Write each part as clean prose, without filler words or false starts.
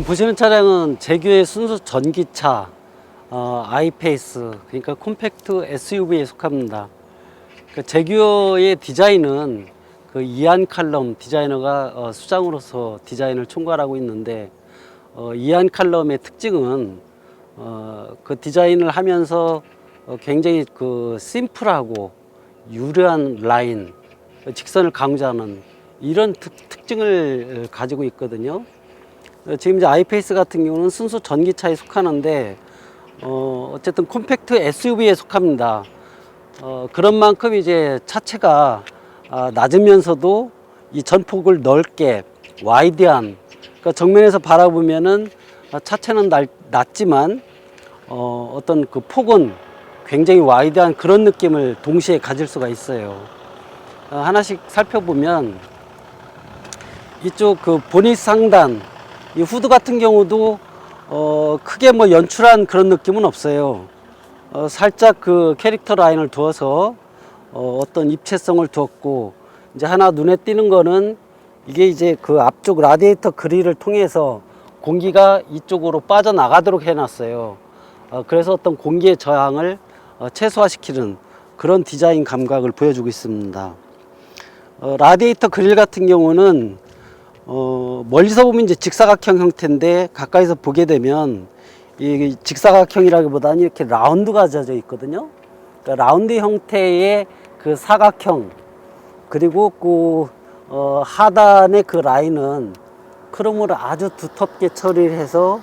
보시는 차량은 제규의 순수 전기차 아이페이스, 그러니까 콤팩트 SUV에 속합니다. 제규의 디자인은 그 이안 칼럼 디자이너가 수장으로서 디자인을 총괄하고 있는데, 이안 칼럼의 특징은 그 디자인을 하면서 굉장히 그 심플하고 유려한 라인, 직선을 강조하는 이런 특징을 가지고 있거든요. 지금 이제 아이페이스 같은 경우는 순수 전기차에 속하는데, 어쨌든 콤팩트 SUV에 속합니다. 그런 만큼 이제 차체가 낮으면서도 이 전폭을 넓게 와이드한, 그러니까 정면에서 바라보면은 차체는 낮지만 어떤 그 폭은 굉장히 와이드한 그런 느낌을 동시에 가질 수가 있어요. 하나씩 살펴보면 이쪽 그 보닛 상단, 이 후드 같은 경우도 크게 뭐 연출한 그런 느낌은 없어요. 살짝 그 캐릭터 라인을 두어서 어떤 입체성을 두었고, 이제 하나 눈에 띄는 거는 이게 이제 그 앞쪽 라디에이터 그릴을 통해서 공기가 이쪽으로 빠져나가도록 해놨어요. 그래서 어떤 공기의 저항을 최소화시키는 그런 디자인 감각을 보여주고 있습니다. 라디에이터 그릴 같은 경우는 멀리서 보면 이제 직사각형 형태인데, 가까이서 보게 되면 이 직사각형이라기보다는 이렇게 라운드가 져져 있거든요. 그러니까 라운드 형태의 그 사각형, 그리고 그 하단의 그 라인은 크롬으로 아주 두텁게 처리를 해서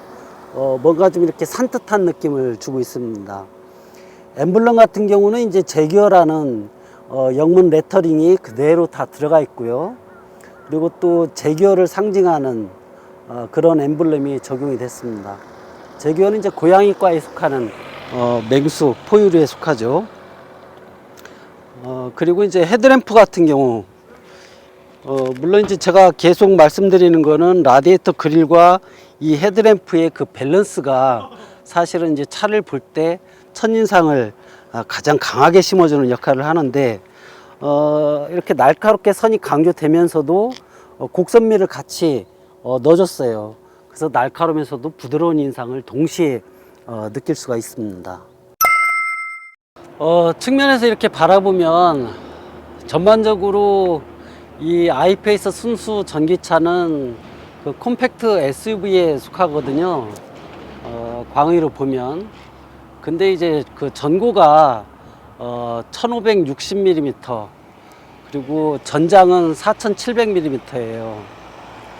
뭔가 좀 이렇게 산뜻한 느낌을 주고 있습니다. 엠블럼 같은 경우는 이제 제규어라는 영문 레터링이 그대로 다 들어가 있고요. 그리고 또 제규어를 상징하는 그런 엠블럼이 적용이 됐습니다. 제규어는 이제 고양이과에 속하는 맹수, 포유류에 속하죠. 그리고 이제 헤드램프 같은 경우, 물론 이제 제가 계속 말씀드리는 거는 라디에이터 그릴과 이 헤드램프의 그 밸런스가 사실은 이제 차를 볼 때 첫인상을 가장 강하게 심어주는 역할을 하는데, 이렇게 날카롭게 선이 강조되면서도 곡선미를 같이 넣어줬어요. 그래서 날카로우면서도 부드러운 인상을 동시에 느낄 수가 있습니다. 측면에서 이렇게 바라보면 전반적으로 이 아이페이스 순수 전기차는 그 콤팩트 SUV에 속하거든요. 광의로 보면. 근데 이제 그 전고가 1560mm, 그리고 전장은 4700mm예요.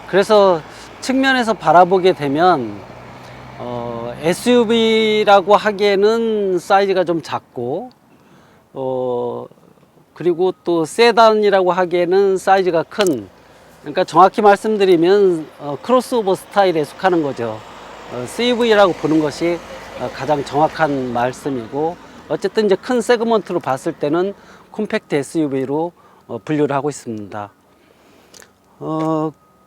그래서 측면에서 바라보게 되면 SUV라고 하기에는 사이즈가 좀 작고, 그리고 또 세단이라고 하기에는 사이즈가 큰, 그러니까 정확히 말씀드리면 크로스오버 스타일에 속하는 거죠. CV라고 보는 것이 가장 정확한 말씀이고, 어쨌든 이제 큰 세그먼트로 봤을 때는 콤팩트 SUV로 분류를 하고 있습니다.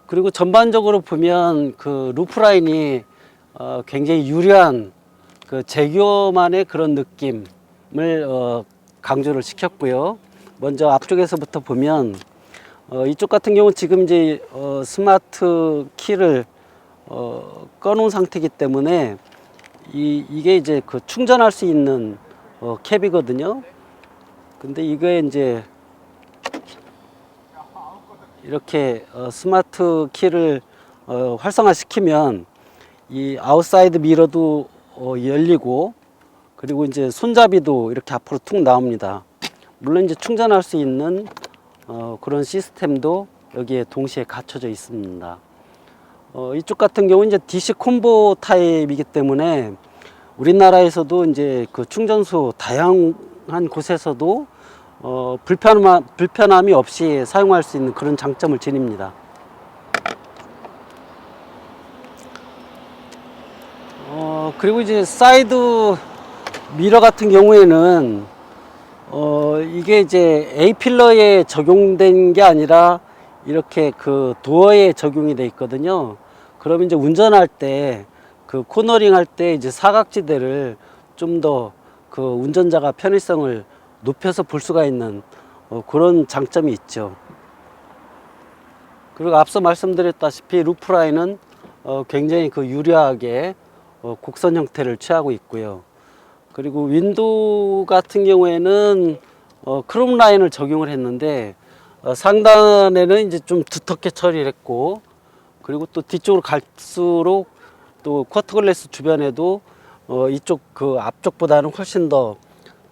그리고 전반적으로 보면 그 루프라인이 굉장히 유려한 그 제규어만의 그런 느낌을 강조를 시켰고요. 먼저 앞쪽에서부터 보면 이쪽 같은 경우는 지금 이제 스마트 키를 꺼놓은 상태이기 때문에 이게 이제 그 충전할 수 있는 캡이거든요. 근데 이거에 이제 이렇게 스마트 키를 활성화시키면 이 아웃사이드 미러도 열리고, 그리고 이제 손잡이도 이렇게 앞으로 툭 나옵니다. 물론 이제 충전할 수 있는 그런 시스템도 여기에 동시에 갖춰져 있습니다. 이쪽 같은 경우는 이제 DC 콤보 타입이기 때문에 우리나라에서도 이제 그 충전소 다양한 곳에서도 불편함이 없이 사용할 수 있는 그런 장점을 지닙니다. 그리고 이제 사이드 미러 같은 경우에는 이게 이제 A필러에 적용된 게 아니라 이렇게 그 도어에 적용이 돼 있거든요. 그러면 이제 운전할 때 그 코너링 할 때 이제 사각지대를 좀 더 그 운전자가 편의성을 높여서 볼 수가 있는 그런 장점이 있죠. 그리고 앞서 말씀드렸다시피 루프라인은 굉장히 그 유려하게 곡선 형태를 취하고 있고요. 그리고 윈도우 같은 경우에는 크롬 라인을 적용을 했는데 상단에는 이제 좀 두텁게 처리를 했고, 그리고 또 뒤쪽으로 갈수록 또 쿼터글래스 주변에도 이쪽 그 앞쪽보다는 훨씬 더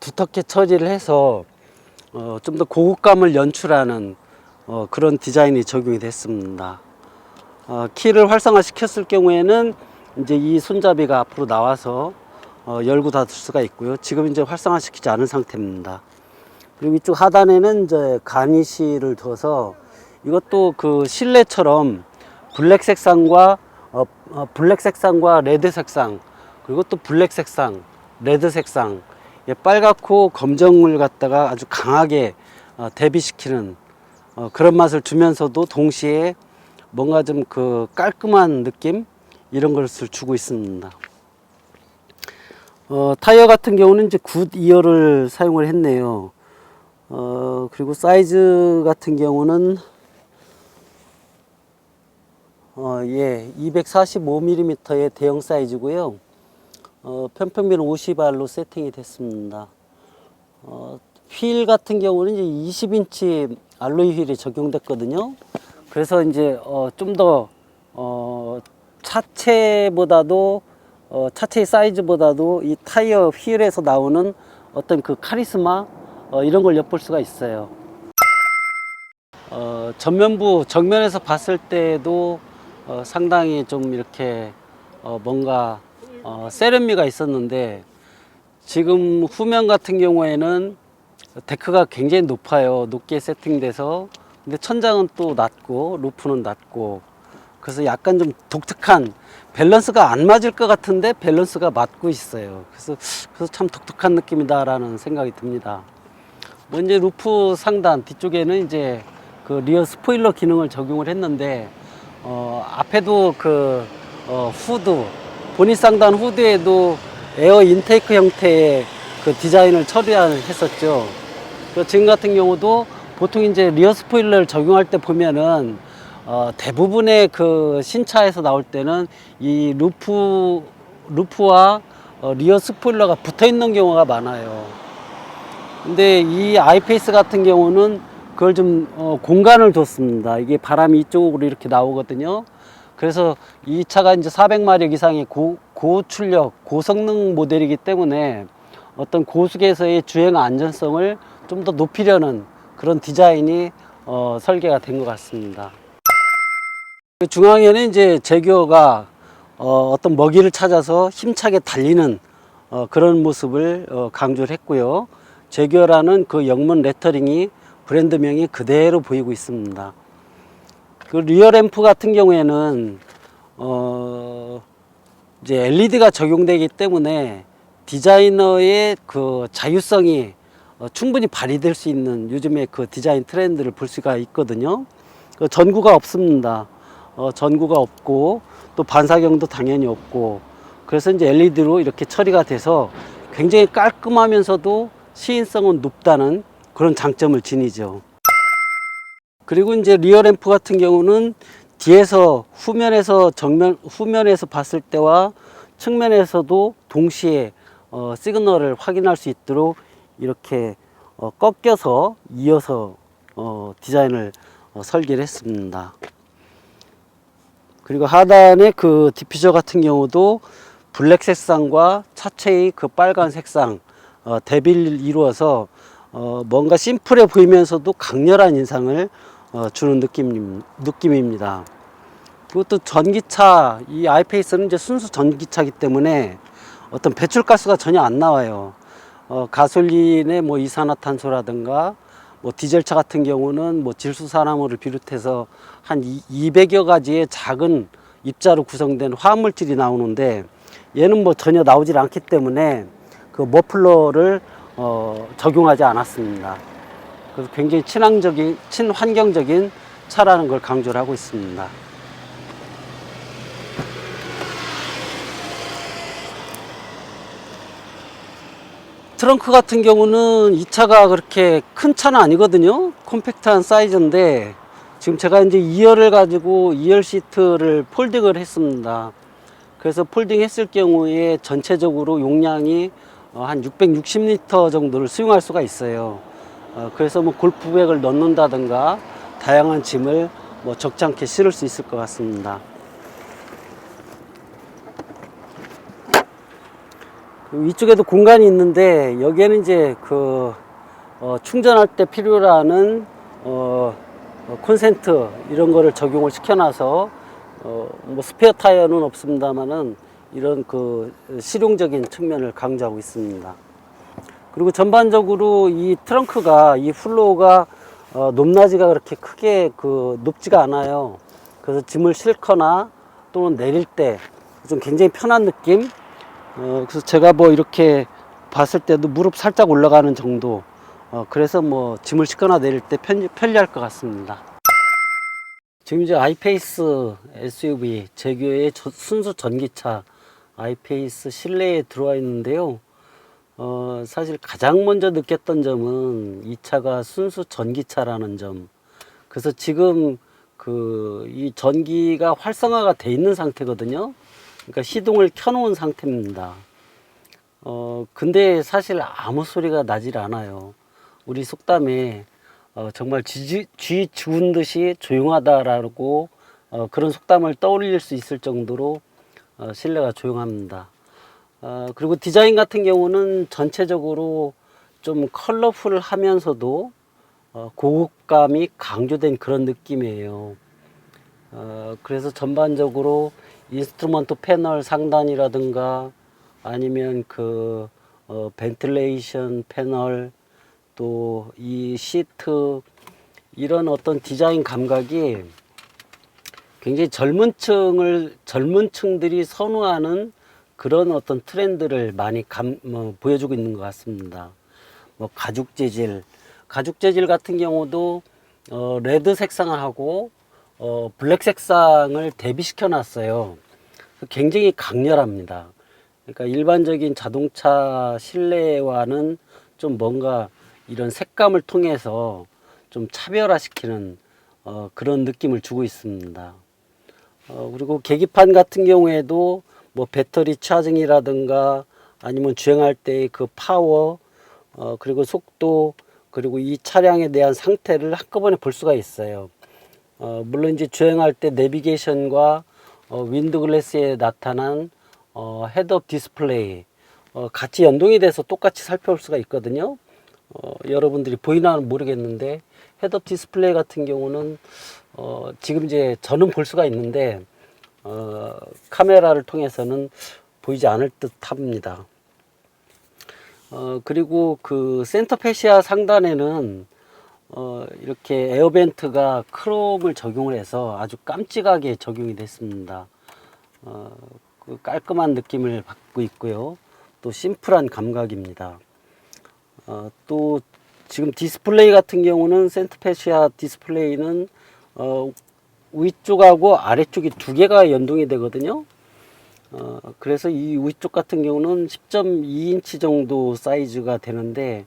두텁게 처리를 해서 좀 더 고급감을 연출하는 그런 디자인이 적용이 됐습니다. 키를 활성화 시켰을 경우에는 이제 이 손잡이가 앞으로 나와서 열고 닫을 수가 있고요. 지금 이제 활성화 시키지 않은 상태입니다. 그리고 이쪽 하단에는 이제 가니쉬를 둬서 이것도 그 실내처럼 블랙 색상과 블랙 색상과 레드 색상, 그리고 또 블랙 색상, 레드 색상, 빨갛고 검정을 갖다가 아주 강하게 대비시키는 그런 맛을 주면서도 동시에 뭔가 좀 그 깔끔한 느낌, 이런 것을 주고 있습니다. 타이어 같은 경우는 이제 굿 이어를 사용을 했네요. 그리고 사이즈 같은 경우는 245mm의 대형 사이즈고요. 편평비는 50R로 세팅이 됐습니다. 휠 같은 경우는 이제 20인치 알로이 휠이 적용됐거든요. 그래서 이제 좀 더 차체보다도 차체의 사이즈보다도 이 타이어 휠에서 나오는 어떤 그 카리스마, 이런 걸 엿볼 수가 있어요. 전면부 정면에서 봤을 때도 상당히 좀 이렇게 뭔가 세련미가 있었는데, 지금 후면 같은 경우에는 데크가 굉장히 높아요. 높게 세팅돼서. 근데 천장은 또 낮고 루프는 낮고, 그래서 약간 좀 독특한, 밸런스가 안 맞을 것 같은데 밸런스가 맞고 있어요. 그래서 참 독특한 느낌이다라는 생각이 듭니다. 이제 루프 상단 뒤쪽에는 이제 그 리어 스포일러 기능을 적용을 했는데, 앞에도 그 후드, 보닛 상단 후드에도 에어 인테이크 형태의 그 디자인을 처리했었죠. 지금 같은 경우도 보통 이제 리어 스포일러를 적용할 때 보면은 대부분의 그 신차에서 나올 때는 이 루프와 리어 스포일러가 붙어 있는 경우가 많아요. 근데 이 아이페이스 같은 경우는 그걸 좀 공간을 줬습니다. 이게 바람이 이쪽으로 이렇게 나오거든요. 그래서 이 차가 이제 400마력 이상의 고출력, 고성능 모델이기 때문에 어떤 고속에서의 주행 안전성을 좀 더 높이려는 그런 디자인이 설계가 된 것 같습니다. 중앙에는 이제 제규어가 어떤 먹이를 찾아서 힘차게 달리는 그런 모습을 강조를 했고요. 제규어라는 그 영문 레터링이 브랜드명이 그대로 보이고 있습니다. 그 리어 램프 같은 경우에는 이제 LED가 적용되기 때문에 디자이너의 그 자유성이 충분히 발휘될 수 있는 요즘의 그 디자인 트렌드를 볼 수가 있거든요. 전구가 없습니다. 전구가 없고 또 반사경도 당연히 없고, 그래서 이제 LED로 이렇게 처리가 돼서 굉장히 깔끔하면서도 시인성은 높다는 그런 장점을 지니죠. 그리고 이제 리어 램프 같은 경우는 뒤에서 후면에서 봤을 때와 측면에서도 동시에 시그널을 확인할 수 있도록 이렇게 꺾여서 이어서 디자인을 설계를 했습니다. 그리고 하단의 그 디퓨저 같은 경우도 블랙 색상과 차체의 그 빨간 색상 대비를 이루어서 뭔가 심플해 보이면서도 강렬한 인상을 주는 느낌입니다. 그리고 또 전기차, 이 아이페이스는 이제 순수 전기차이기 때문에 어떤 배출가스가 전혀 안 나와요. 가솔린의 뭐 이산화탄소라든가 뭐 디젤차 같은 경우는 뭐 질소산화물을 비롯해서 한 200여 가지의 작은 입자로 구성된 화합물질이 나오는데, 얘는 뭐 전혀 나오질 않기 때문에 그 머플러를 적용하지 않았습니다. 그래서 굉장히 친환경적인 차라는 걸 강조를 하고 있습니다. 트렁크 같은 경우는 이 차가 그렇게 큰 차는 아니거든요. 콤팩트한 사이즈인데 지금 제가 이제 2열을 가지고 2열 시트를 폴딩을 했습니다. 그래서 폴딩 했을 경우에 전체적으로 용량이 한 660리터 정도를 수용할 수가 있어요. 그래서 뭐 골프백을 넣는다든가 다양한 짐을 뭐 적잖게 실을 수 있을 것 같습니다. 위쪽에도 공간이 있는데 여기에는 이제 충전할 때 필요로 하는 콘센트 이런 거를 적용을 시켜놔서 뭐 스페어 타이어는 없습니다만은 이런 실용적인 측면을 강조하고 있습니다. 그리고 전반적으로 이 트렁크가 이 플로어가 높낮이가 그렇게 크게 높지가 않아요. 그래서 짐을 싣거나 또는 내릴 때 좀 굉장히 편한 느낌. 그래서 제가 뭐 이렇게 봤을 때도 무릎 살짝 올라가는 정도. 그래서 뭐 짐을 싣거나 내릴 때 편리할 것 같습니다. 지금 이제 아이페이스 SUV 제규어의 순수 전기차 아이페이스 실내에 들어와 있는데요. 사실 가장 먼저 느꼈던 점은 이 차가 순수 전기차라는 점. 그래서 지금 이 전기가 활성화가 돼 있는 상태거든요. 그러니까 시동을 켜놓은 상태입니다. 근데 사실 아무 소리가 나질 않아요. 우리 속담에 정말 쥐 죽은 듯이 조용하다라고 그런 속담을 떠올릴 수 있을 정도로 실내가 조용합니다. 그리고 디자인 같은 경우는 전체적으로 좀 컬러풀하면서도 고급감이 강조된 그런 느낌이에요. 그래서 전반적으로 인스트루먼트 패널 상단이라든가 아니면 벤틸레이션 패널 또 이 시트 이런 어떤 디자인 감각이 굉장히 젊은 층들이 선호하는 그런 어떤 트렌드를 많이 보여주고 있는 것 같습니다. 뭐 가죽 재질 같은 경우도 레드 색상하고 블랙 색상을 대비시켜 놨어요. 굉장히 강렬합니다. 그러니까 일반적인 자동차 실내와는 좀 뭔가 이런 색감을 통해서 좀 차별화시키는 그런 느낌을 주고 있습니다. 그리고 계기판 같은 경우에도 뭐 배터리 차징이라든가 아니면 주행할 때의 파워 그리고 속도 그리고 이 차량에 대한 상태를 한꺼번에 볼 수가 있어요. 물론 이제 주행할 때 내비게이션과 윈드 글래스에 나타난 헤드업 디스플레이 같이 연동이 돼서 똑같이 살펴볼 수가 있거든요. 여러분들이 보이나는 모르겠는데 헤드업 디스플레이 같은 경우는 지금 이제 저는 볼 수가 있는데 카메라를 통해서는 보이지 않을 듯합니다. 그리고 센터 패시아 상단에는 이렇게 에어벤트가 크롬을 적용을 해서 아주 깜찍하게 적용이 됐습니다. 깔끔한 느낌을 받고 있고요. 또 심플한 감각입니다. 또 지금 디스플레이 같은 경우는 센터 패시아 디스플레이는 위쪽하고 아래쪽이 두 개가 연동이 되거든요. 그래서 이 위쪽 같은 경우는 10.2인치 정도 사이즈가 되는데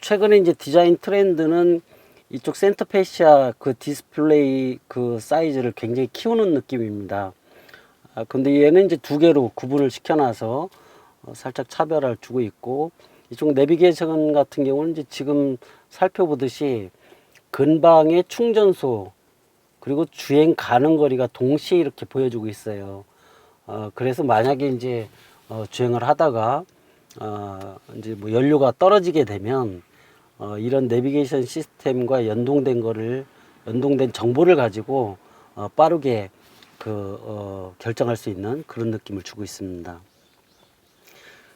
최근에 이제 디자인 트렌드는 이쪽 센터 패시아 디스플레이 사이즈를 굉장히 키우는 느낌입니다. 근데 얘는 이제 두 개로 구분을 시켜놔서 살짝 차별화를 주고 있고 이쪽 내비게이션 같은 경우는 이제 지금 살펴보듯이 근방의 충전소 그리고 주행 가능 거리가 동시에 이렇게 보여주고 있어요. 그래서 만약에 이제 주행을 하다가 이제 뭐 연료가 떨어지게 되면 이런 내비게이션 시스템과 연동된 정보를 가지고 빠르게 결정할 수 있는 그런 느낌을 주고 있습니다.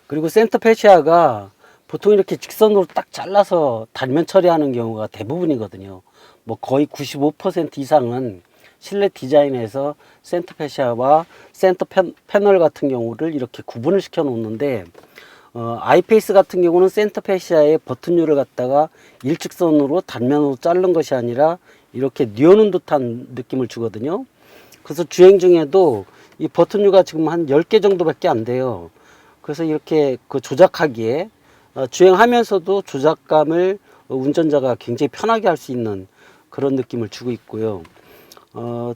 그리고 센터 패시아가 보통 이렇게 직선으로 딱 잘라서 단면 처리하는 경우가 대부분이거든요. 뭐 거의 95% 이상은 실내 디자인에서 센터 패시아와 센터 패널 같은 경우를 이렇게 구분을 시켜 놓는데 아이페이스 같은 경우는 센터 패시아의 버튼류를 갖다가 일직선으로 단면으로 자른 것이 아니라 이렇게 뉘어놓은 듯한 느낌을 주거든요. 그래서 주행 중에도 이 버튼류가 지금 한 10개 정도밖에 안 돼요. 그래서 이렇게 조작하기에 주행하면서도 조작감을 운전자가 굉장히 편하게 할 수 있는 그런 느낌을 주고 있고요.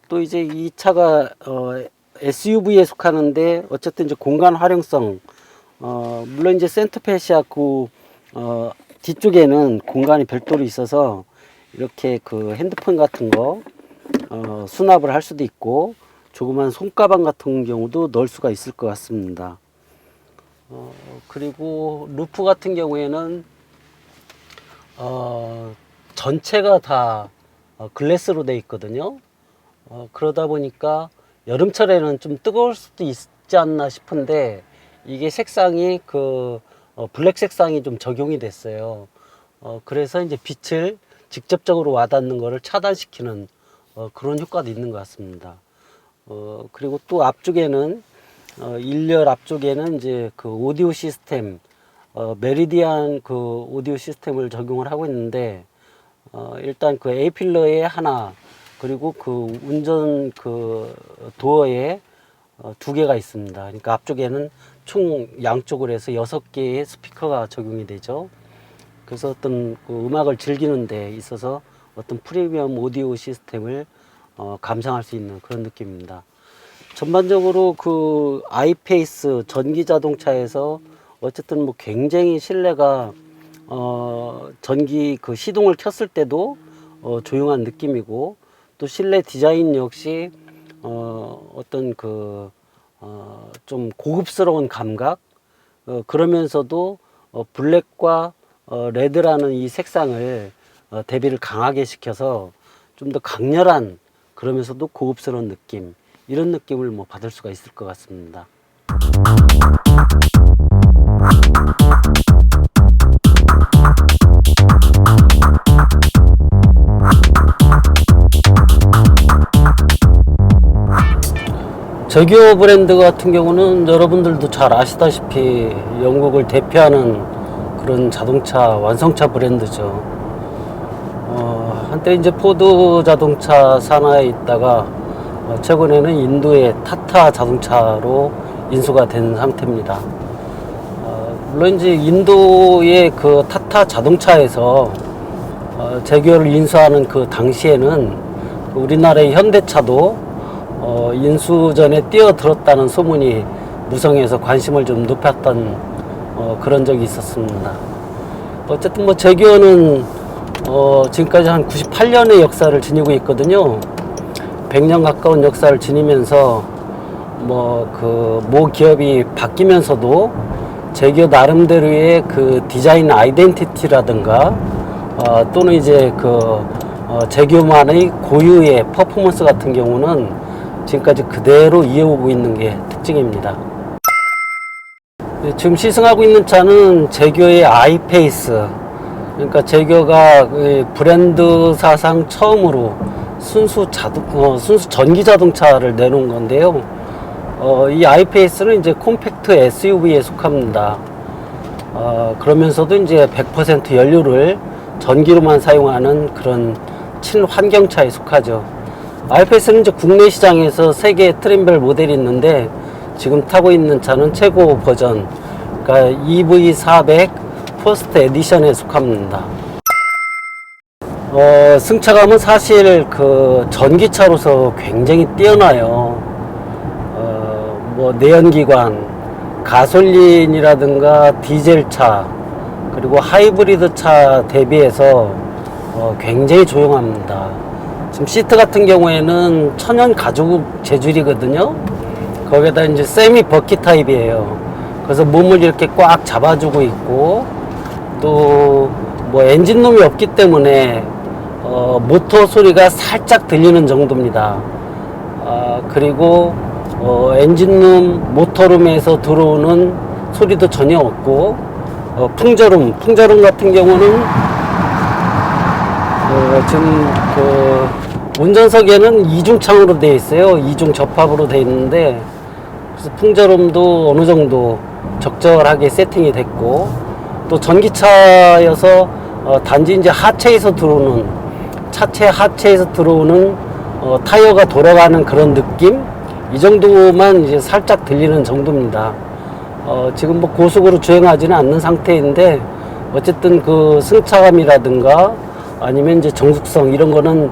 또 이제 이 차가 SUV에 속하는데 어쨌든 이제 공간 활용성, 물론 이제 센터페시아고 뒤쪽에는 공간이 별도로 있어서 이렇게 그 핸드폰 같은 거 수납을 할 수도 있고 조그만 손가방 같은 경우도 넣을 수가 있을 것 같습니다. 그리고 루프 같은 경우에는 전체가 다 글래스로 되어 있거든요. 그러다 보니까 여름철에는 좀 뜨거울 수도 있지 않나 싶은데 이게 색상이 그 블랙 색상이 좀 적용이 됐어요. 그래서 이제 빛을 직접적으로 와닿는 것을 차단시키는 그런 효과도 있는 것 같습니다. 그리고 또 앞쪽에는 1열 앞쪽에는 이제 그 오디오 시스템 메리디안 그 오디오 시스템을 적용을 하고 있는데 일단 그 A필러에 하나 그리고 그 운전 그 도어에 2개가 있습니다. 그러니까 앞쪽에는 총 양쪽으로 해서 6개의 스피커가 적용이 되죠. 그래서 어떤 그 음악을 즐기는 데 있어서 어떤 프리미엄 오디오 시스템을 감상할 수 있는 그런 느낌입니다. 전반적으로 그 아이페이스 전기 자동차에서 어쨌든 뭐 굉장히 실내가 전기 그 시동을 켰을 때도 조용한 느낌이고 또 실내 디자인 역시 어떤 그 좀 고급스러운 감각 그러면서도 블랙과 레드라는 이 색상을 대비를 강하게 시켜서 좀 더 강렬한 그러면서도 고급스러운 느낌 이런 느낌을 뭐 받을 수가 있을 것 같습니다. 제규어 브랜드 같은 경우는 여러분들도 잘 아시다시피 영국을 대표하는 그런 자동차 완성차 브랜드죠. 한때 이제 포드 자동차 산하에 있다가 최근에는 인도의 타타 자동차로 인수가 된 상태입니다. 물론 이제 인도의 그 타타 자동차에서 제규어를 인수하는 그 당시에는 우리나라의 현대차도 인수 전에 뛰어들었다는 소문이 무성해서 관심을 좀 높였던 그런 적이 있었습니다. 어쨌든 뭐 제규어는 지금까지 한 98년의 역사를 지니고 있거든요. 100년 가까운 역사를 지니면서 뭐 그 모 기업이 바뀌면서도 제규어 나름대로의 그 디자인 아이덴티티라든가 또는 이제 그 제규어만의 고유의 퍼포먼스 같은 경우는 지금까지 그대로 이어오고 있는 게 특징입니다. 지금 시승하고 있는 차는 제규어의 아이페이스, 그러니까 제규어가 브랜드 사상 처음으로 순수 전기 자동차를 내놓은 건데요. 이 아이페이스는 이제 콤팩트 SUV에 속합니다. 그러면서도 이제 100% 연료를 전기로만 사용하는 그런 친환경차에 속하죠. 아이페이스는 이제 국내 시장에서 3개의 트림별 모델이 있는데 지금 타고 있는 차는 최고 버전, 그러니까 EV400 퍼스트 에디션에 속합니다. 승차감은 사실 그 전기차로서 굉장히 뛰어나요. 뭐 내연기관, 가솔린이라든가 디젤차 그리고 하이브리드 차 대비해서 굉장히 조용합니다. 지금 시트 같은 경우에는 천연 가죽 재질이거든요. 거기에다 이제 세미 버킷 타입이에요. 그래서 몸을 이렇게 꽉 잡아주고 있고 또 뭐 엔진룸이 없기 때문에 모터 소리가 살짝 들리는 정도입니다. 그리고 엔진룸 모터룸에서 들어오는 소리도 전혀 없고 풍절음 같은 경우는 지금 그 운전석에는 이중창으로 되어 있어요. 이중 접합으로 되어 있는데 그래서 풍절음도 어느 정도 적절하게 세팅이 됐고 또 전기차여서 단지 이제 하체에서 들어오는 차체 하체에서 들어오는 타이어가 돌아가는 그런 느낌 이 정도만 이제 살짝 들리는 정도입니다. 지금 뭐 고속으로 주행하지는 않는 상태인데 어쨌든 그 승차감이라든가 아니면 이제 정숙성 이런 거는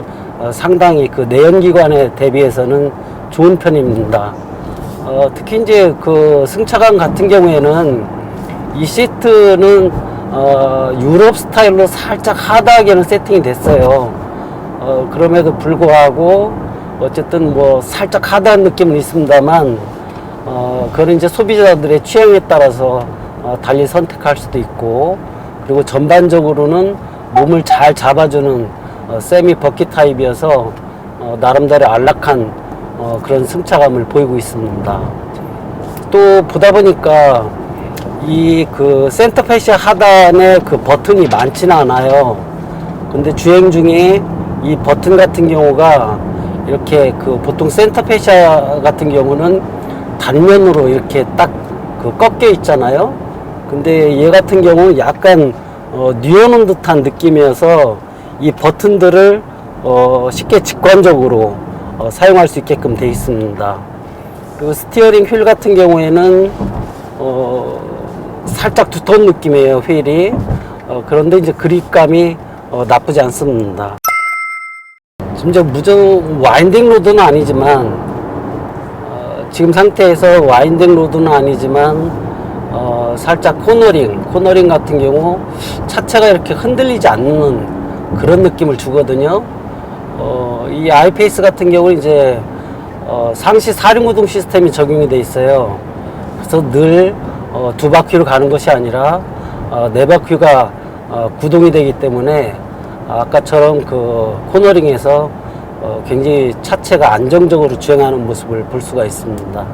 상당히 그 내연기관에 대비해서는 좋은 편입니다. 특히 이제 그 승차감 같은 경우에는 이 시트는 유럽 스타일로 살짝 하드하게는 세팅이 됐어요. 그럼에도 불구하고 어쨌든 뭐 살짝 하드한 느낌은 있습니다만 그건 이제 소비자들의 취향에 따라서 달리 선택할 수도 있고, 그리고 전반적으로는 몸을 잘 잡아주는 세미 버킷 타입이어서 나름대로 안락한 그런 승차감을 보이고 있습니다. 또 보다 보니까 이 그 센터페시아 하단에 그 버튼이 많지는 않아요. 근데 주행 중에 이 버튼 같은 경우가 이렇게 그 보통 센터페시아 같은 경우는 단면으로 이렇게 딱 그 꺾여 있잖아요. 근데 얘 같은 경우는 약간 뉘어놓은 듯한 느낌이어서 이 버튼들을 쉽게 직관적으로 사용할 수 있게끔 되어 있습니다. 그리고 스티어링 휠 같은 경우에는 살짝 두터운 느낌이에요, 휠이. 그런데 이제 그립감이 나쁘지 않습니다. 지금 무정 와인딩 로드는 아니지만 지금 상태에서 와인딩 로드는 아니지만 살짝 코너링 같은 경우 차체가 이렇게 흔들리지 않는 그런 느낌을 주거든요. 이 아이페이스 같은 경우는 이제 상시 4륜구동 시스템이 적용이 돼 있어요. 그래서 늘 두 바퀴로 가는 것이 아니라 네 바퀴가 구동이 되기 때문에 아까처럼 그 코너링에서 굉장히 차체가 안정적으로 주행하는 모습을 볼 수가 있습니다.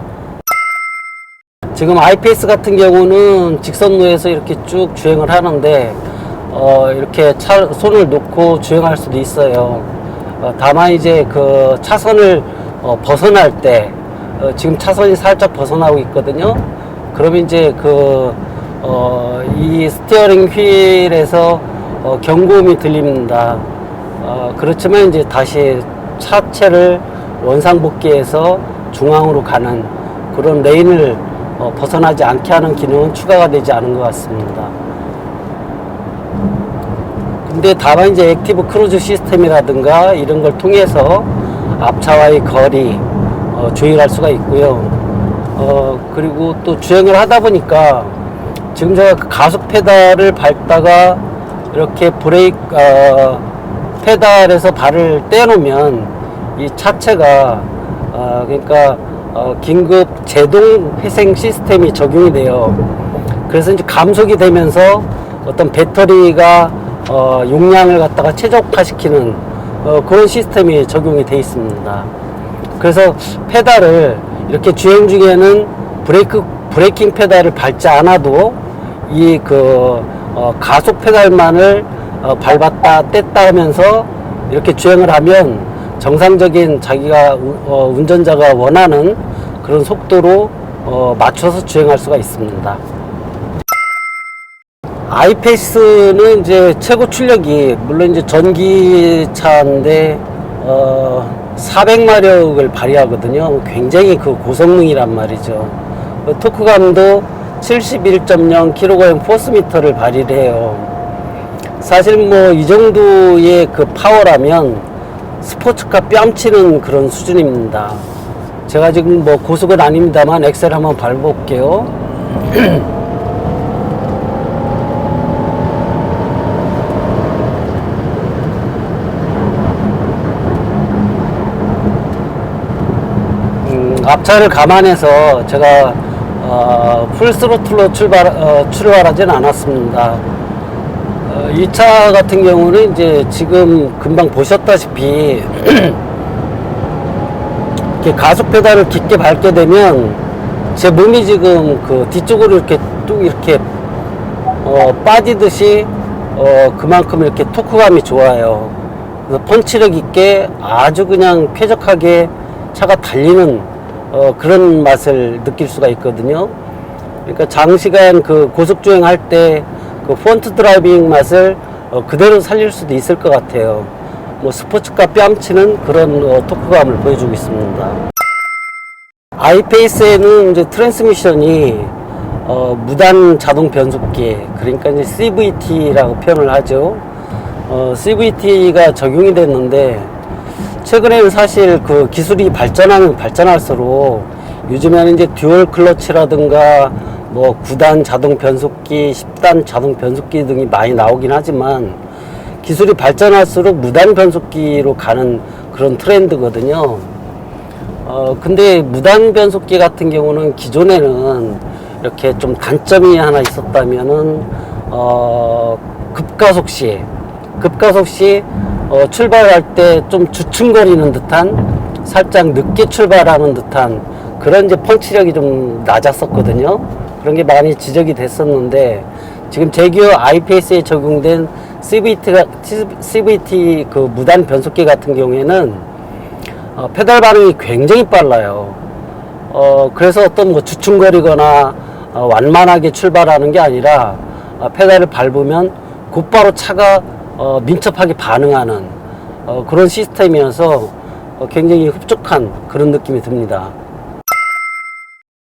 지금 아이페이스 같은 경우는 직선로에서 이렇게 쭉 주행을 하는데 이렇게 손을 놓고 주행할 수도 있어요. 다만 이제 그 차선을 벗어날 때 지금 차선이 살짝 벗어나고 있거든요. 그러면 이제 이 스티어링 휠에서 경고음이 들립니다. 그렇지만 이제 다시 차체를 원상복귀해서 중앙으로 가는 그런 레인을 벗어나지 않게 하는 기능은 추가가 되지 않은 것 같습니다. 근데 다만 이제 액티브 크루즈 시스템이라든가 이런 걸 통해서 앞차와의 거리 조율할 수가 있고요. 그리고 또 주행을 하다 보니까 지금 제가 가속 페달을 밟다가 이렇게 브레이크 페달에서 발을 떼놓으면 이 차체가 그러니까 긴급 제동 회생 시스템이 적용이 돼요. 그래서 이제 감속이 되면서 어떤 배터리가 용량을 갖다가 최적화시키는 그런 시스템이 적용이 되어 있습니다. 그래서 페달을 이렇게 주행 중에는 브레이킹 페달을 밟지 않아도 이 가속 페달만을 밟았다 뗐다 하면서 이렇게 주행을 하면 정상적인 자기가 운전자가 원하는 그런 속도로 맞춰서 주행할 수가 있습니다. 아이페이스는 이제 최고 출력이 물론 이제 전기차인데 400마력을 발휘하거든요. 굉장히 그 고성능이란 말이죠. 토크감도 71.0kg 포스미터를 발휘를 해요. 사실 뭐 이 정도의 그 파워라면 스포츠카 뺨치는 그런 수준입니다. 제가 지금 뭐 고속은 아닙니다만 엑셀 한번 밟아볼게요. 앞차를 감안해서 제가 풀 스로틀로 출발하지는 않았습니다. 이 차 같은 경우는 이제 지금 금방 보셨다시피 이렇게 가속 페달을 깊게 밟게 되면 제 몸이 지금 그 뒤쪽으로 이렇게 뚝 이렇게 빠지듯이 그만큼 이렇게 토크감이 좋아요. 그래서 펀치력 있게 아주 그냥 쾌적하게 차가 달리는 그런 맛을 느낄 수가 있거든요. 그러니까 장시간 그 고속주행 할 때 그 프론트 드라이빙 맛을 그대로 살릴 수도 있을 것 같아요. 뭐 스포츠카 뺨치는 그런 토크감을 보여주고 있습니다. 아이페이스에는 이제 트랜스미션이 무단 자동 변속기, 그러니까 이제 CVT라고 표현을 하죠. CVT가 적용이 됐는데, 최근에는 사실 그 기술이 발전하면 발전할수록 요즘에는 이제 듀얼 클러치라든가 뭐 9단 자동 변속기, 10단 자동 변속기 등이 많이 나오긴 하지만, 기술이 발전할수록 무단 변속기로 가는 그런 트렌드거든요. 근데 무단 변속기 같은 경우는 기존에는 이렇게 좀 단점이 하나 있었다면은, 급가속 시 출발할 때 좀 주춤거리는 듯한, 살짝 늦게 출발하는 듯한 그런 이제 펀치력이 좀 낮았었거든요. 그런 게 많이 지적이 됐었는데, 지금 제규어 아이페이스에 적용된 CVT 그 무단 변속기 같은 경우에는 페달 반응이 굉장히 빨라요. 그래서 어떤 뭐 주춤거리거나 완만하게 출발하는 게 아니라 페달을 밟으면 곧바로 차가 민첩하게 반응하는 그런 시스템이어서 굉장히 흡족한 그런 느낌이 듭니다.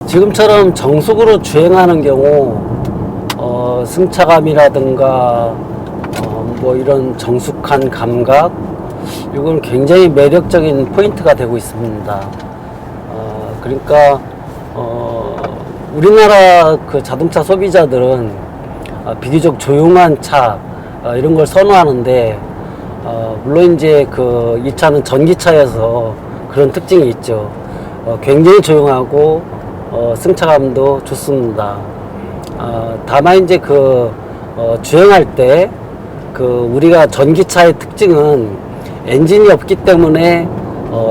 지금처럼 정속으로 주행하는 경우 승차감이라든가 뭐 이런 정숙한 감각, 이건 굉장히 매력적인 포인트가 되고 있습니다. 그러니까 우리나라 그 자동차 소비자들은 비교적 조용한 차 이런 걸 선호하는데, 물론 이제 이 차는 전기차여서 그런 특징이 있죠. 굉장히 조용하고 승차감도 좋습니다. 다만 이제 주행할 때 우리가 전기차의 특징은 엔진이 없기 때문에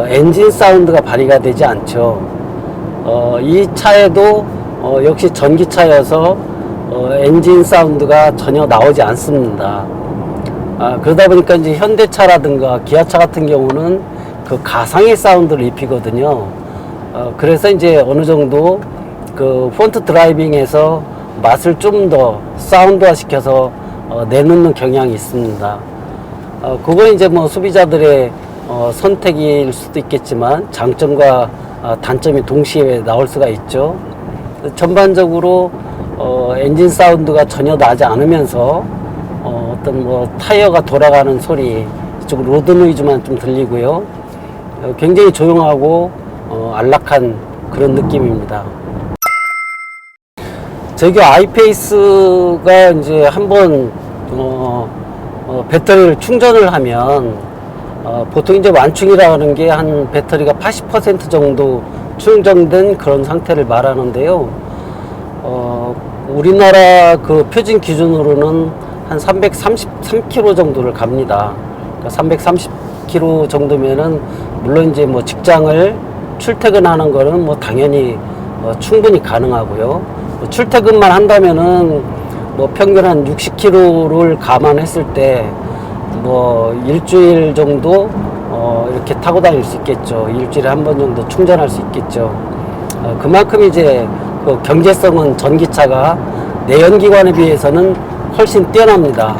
엔진 사운드가 발휘가 되지 않죠. 이 차에도 역시 전기차여서 엔진 사운드가 전혀 나오지 않습니다. 그러다 보니까 이제 현대차라든가 기아차 같은 경우는 그 가상의 사운드를 입히거든요. 그래서 이제 어느 정도 그 폰트 드라이빙에서 맛을 좀 더 사운드화 시켜서 내놓는 경향이 있습니다. 그건 이제 뭐 소비자들의 선택일 수도 있겠지만, 장점과 단점이 동시에 나올 수가 있죠. 전반적으로 엔진 사운드가 전혀 나지 않으면서 어떤 뭐 타이어가 돌아가는 소리, 이쪽 로드 노이즈만 좀 들리고요. 굉장히 조용하고 안락한 그런 느낌입니다. 제규어 아이페이스가 이제 한번 배터리를 충전을 하면 보통 이제 완충이라는 게 한 배터리가 80% 정도 충전된 그런 상태를 말하는데요. 우리나라 그 표준 기준으로는 한 333km 정도를 갑니다. 그러니까 330km 정도면은 물론 이제 뭐 직장을 출퇴근하는 거는 뭐 당연히 충분히 가능하고요. 뭐 출퇴근만 한다면은 뭐 평균 한 60km를 감안했을 때 뭐 일주일 정도 이렇게 타고 다닐 수 있겠죠. 일주일에 한 번 정도 충전할 수 있겠죠. 그만큼 이제 그 경제성은 전기차가 내연기관에 비해서는 훨씬 뛰어납니다.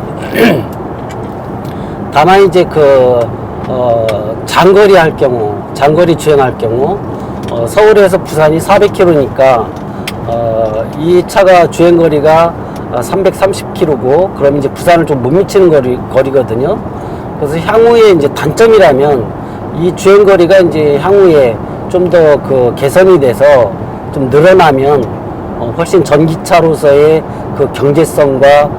다만 이제 장거리 할 경우, 장거리 주행할 경우, 서울에서 부산이 400km니까 이 차가 주행거리가 330km고, 그럼 이제 부산을 좀 못 미치는 거리거든요. 그래서 향후에 이제 단점이라면, 이 주행거리가 이제 향후에 좀 더 개선이 돼서 좀 늘어나면 훨씬 전기차로서의 그 경제성과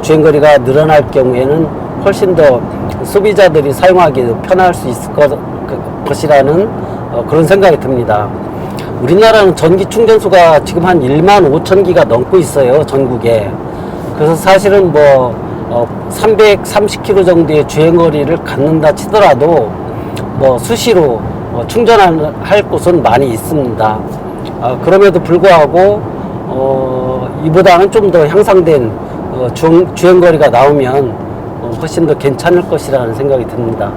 주행거리가 늘어날 경우에는 훨씬 더 소비자들이 사용하기도 편할 수 있을 것이라는 그런 생각이 듭니다. 우리나라는 전기 충전소가 지금 한 15,000기가 넘고 있어요, 전국에. 그래서 사실은 뭐 330km 정도의 주행거리를 갖는다 치더라도 뭐 수시로 충전할 곳은 많이 있습니다. 그럼에도 불구하고 이보다는 좀 더 향상된 주행거리가 나오면 훨씬 더 괜찮을 것이라는 생각이 듭니다.